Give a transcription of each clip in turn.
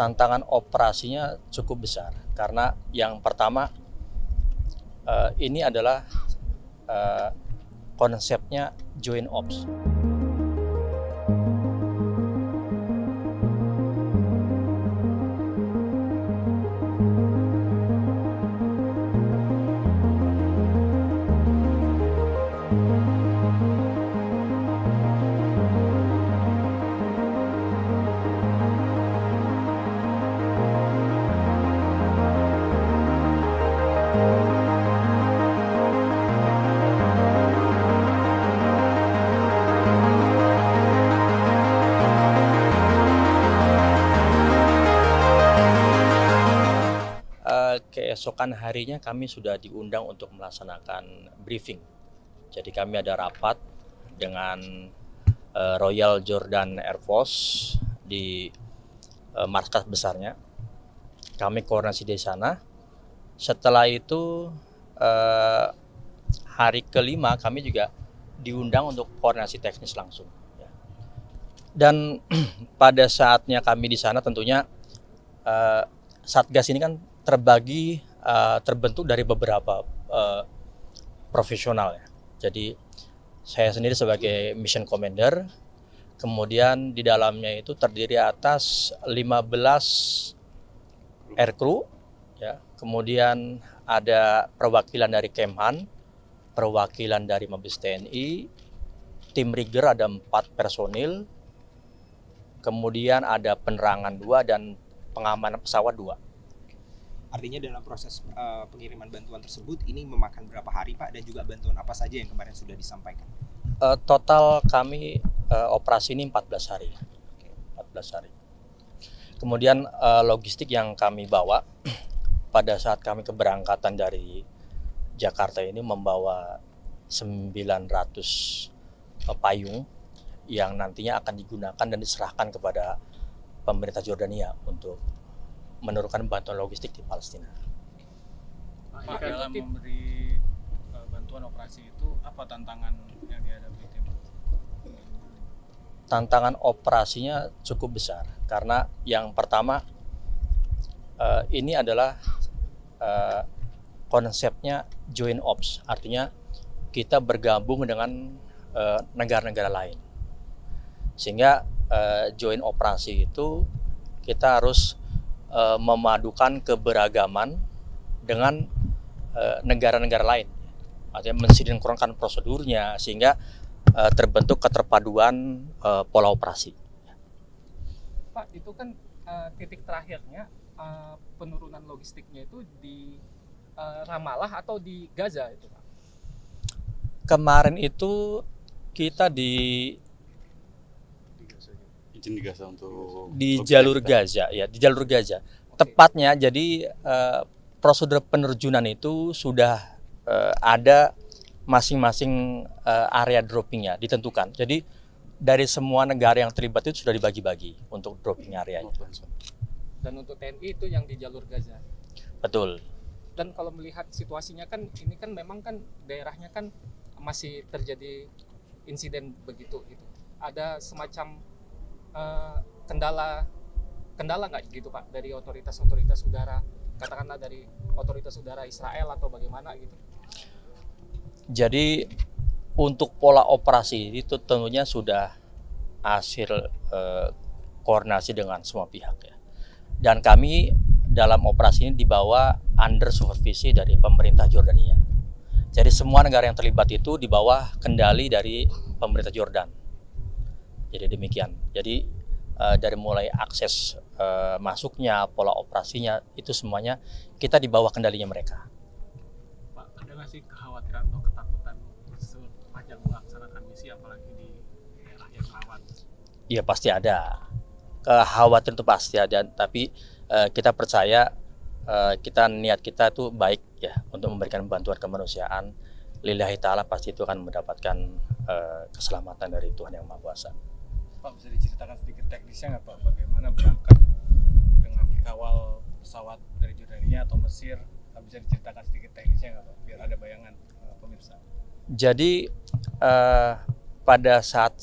Tantangan operasinya cukup besar karena yang pertama ini adalah konsepnya joint ops. Keesokan harinya kami sudah diundang untuk melaksanakan briefing. Jadi kami ada rapat dengan Royal Jordan Air Force di markas besarnya. Kami koordinasi di sana. Setelah itu hari kelima kami juga diundang untuk koordinasi teknis langsung. Dan pada saatnya kami di sana tentunya Satgas ini kan terbentuk dari beberapa profesional ya. Jadi saya sendiri sebagai mission commander, kemudian di dalamnya itu terdiri atas 15 aircrew ya. Kemudian ada perwakilan dari Kemhan, perwakilan dari Mabes TNI, tim rigger ada 4 personil, kemudian ada penerangan 2 dan pengamanan pesawat 2. Artinya dalam proses pengiriman bantuan tersebut ini memakan berapa hari Pak, dan juga bantuan apa saja yang kemarin sudah disampaikan? Total kami operasi ini 14 hari. 14 hari. Kemudian logistik yang kami bawa pada saat kami keberangkatan dari Jakarta ini membawa 900 payung yang nantinya akan digunakan dan diserahkan kepada pemerintah Jordania untuk menurunkan bantuan logistik di Palestina. Pak, dalam memberi bantuan operasi itu apa tantangan yang dihadapi tim? Tantangan operasinya cukup besar karena yang pertama ini adalah konsepnya joint ops, artinya kita bergabung dengan negara-negara lain, sehingga joint operasi itu kita harus memadukan keberagaman dengan negara-negara lain, artinya mensinkronkan prosedurnya sehingga terbentuk keterpaduan pola operasi. Pak, itu kan titik terakhirnya penurunan logistiknya itu di Ramallah atau di Gaza itu, Pak? Kemarin itu kita di Gaza untuk di jalur Gaza ya, di jalur Gaza. Tepatnya jadi prosedur penerjunan itu sudah ada masing-masing area droppingnya ditentukan. Jadi dari semua negara yang terlibat itu sudah dibagi-bagi untuk dropping areanya. Dan untuk TNI itu yang di jalur Gaza. Betul. Dan kalau melihat situasinya kan ini kan memang kan daerahnya kan masih terjadi insiden begitu gitu. Ada semacam kendala nggak gitu Pak dari otoritas udara, katakanlah dari otoritas udara Israel atau bagaimana gitu? Jadi untuk pola operasi itu tentunya sudah hasil koordinasi dengan semua pihak ya. Dan kami dalam operasi ini dibawa under supervisi dari pemerintah Jordania. Jadi semua negara yang terlibat itu di bawah kendali dari pemerintah Jordan. Jadi demikian. Jadi dari mulai akses masuknya, pola operasinya itu semuanya kita di bawah kendalinya mereka. Pak, ada nggak sih kekhawatiran atau ketakutan sepanjang melaksanakan misi apalagi di daerah yang rawan? Iya pasti ada. Kekhawatiran itu pasti ada, tapi kita percaya niat kita itu baik ya untuk memberikan bantuan kemanusiaan. Lillahi ta'ala pasti itu akan mendapatkan keselamatan dari Tuhan Yang Maha Kuasa. Pak, bisa diceritakan sedikit teknisnya nggak Pak, bagaimana berangkat dengan dikawal pesawat dari Jordania atau Mesir? Bisa diceritakan sedikit teknisnya nggak Pak, biar ada bayangan pemirsa? Jadi pada saat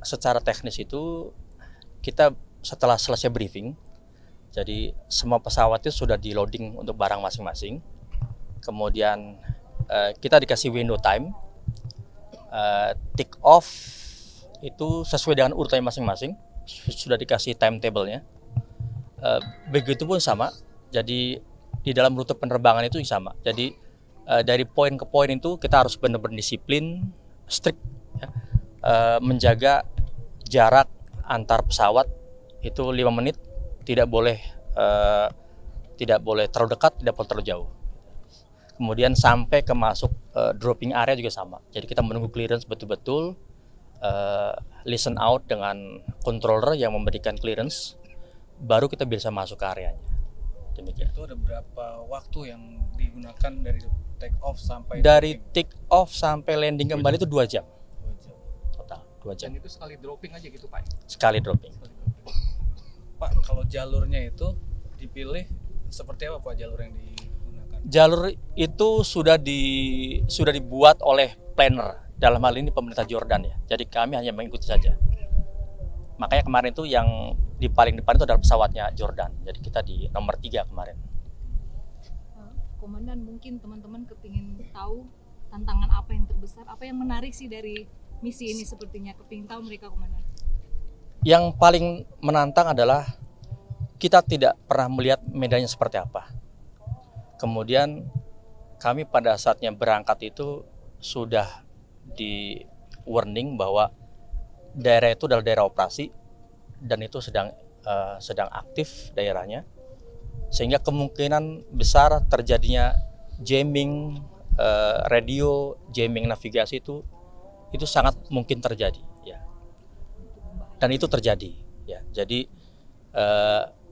secara teknis itu kita setelah selesai briefing, Jadi semua pesawat itu sudah di loading untuk barang masing-masing. Kemudian kita dikasih window time, take off itu sesuai dengan urutannya masing-masing, sudah dikasih timetable-nya. Begitupun sama, jadi di dalam rute penerbangan itu sama. Jadi dari poin ke poin itu kita harus benar-benar disiplin, strict, ya. Menjaga jarak antar pesawat itu 5 menit, tidak boleh terlalu dekat, tidak boleh terlalu jauh. Kemudian sampai ke masuk dropping area juga sama. Jadi kita menunggu clearance betul-betul, listen out dengan controller yang memberikan clearance, baru kita bisa masuk ke areanya. Demikian. Itu ada berapa waktu yang digunakan dari take off sampai Dari landing? take off sampai landing kembali itu 2 jam 2 jam. total, 2 jam Dan itu sekali dropping aja gitu Pak. sekali dropping. Pak, kalau jalurnya itu dipilih seperti apa Pak jalur yang digunakan? Jalur itu sudah dibuat oleh planner, dalam hal ini pemerintah Jordan ya. Jadi kami hanya mengikuti saja. Makanya kemarin itu yang di paling depan itu adalah pesawatnya Jordan. Jadi kita di nomor 3 kemarin. Komandan, mungkin teman-teman kepingin tahu tantangan apa yang terbesar, apa yang menarik sih dari misi ini sepertinya, kepingin tahu mereka, Komandan. Yang paling menantang adalah kita tidak pernah melihat medannya seperti apa. Kemudian kami pada saatnya berangkat itu sudah di warning bahwa daerah itu adalah daerah operasi dan itu sedang aktif daerahnya, sehingga kemungkinan besar terjadinya jamming radio, jamming navigasi itu sangat mungkin terjadi ya. Dan itu terjadi ya. Jadi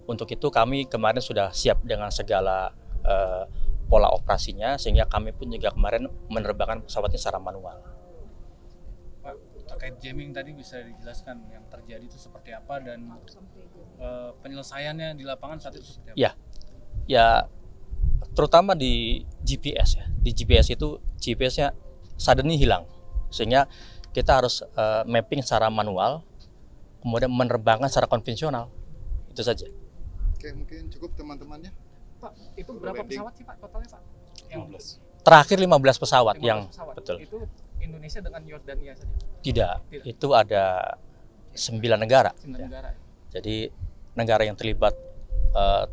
untuk itu kami kemarin sudah siap dengan segala pola operasinya, sehingga kami pun juga kemarin menerbangkan pesawatnya secara manual. Pak, terkait jamming tadi bisa dijelaskan yang terjadi itu seperti apa dan penyelesaiannya di lapangan saat itu seperti apa? Ya terutama di GPS ya. Di GPS itu GPS-nya suddenly hilang, sehingga kita harus mapping secara manual, kemudian menerbangkan secara konvensional. Itu saja. Oke, mungkin cukup teman-temannya. Pak, itu berapa pesawat sih Pak totalnya Pak? 15. Terakhir 15 pesawat 15 yang pesawat. betul. Itu Indonesia dengan Yordania saja. Tidak, Tidak. itu ada 9 negara. 9 Ya. negara. Jadi negara yang terlibat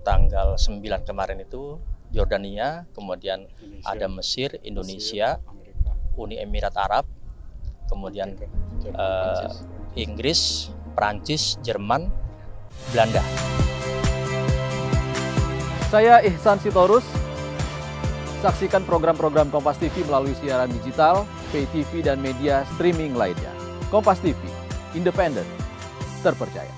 tanggal 9 kemarin itu Yordania, kemudian ada Mesir, Indonesia, Amerika, Uni Emirat Arab, kemudian Inggris, Prancis, Jerman, Belanda. Saya Ihsan Sitorus. Saksikan program-program Kompas TV melalui siaran digital, pay TV, dan media streaming lainnya. Kompas TV, independen, terpercaya.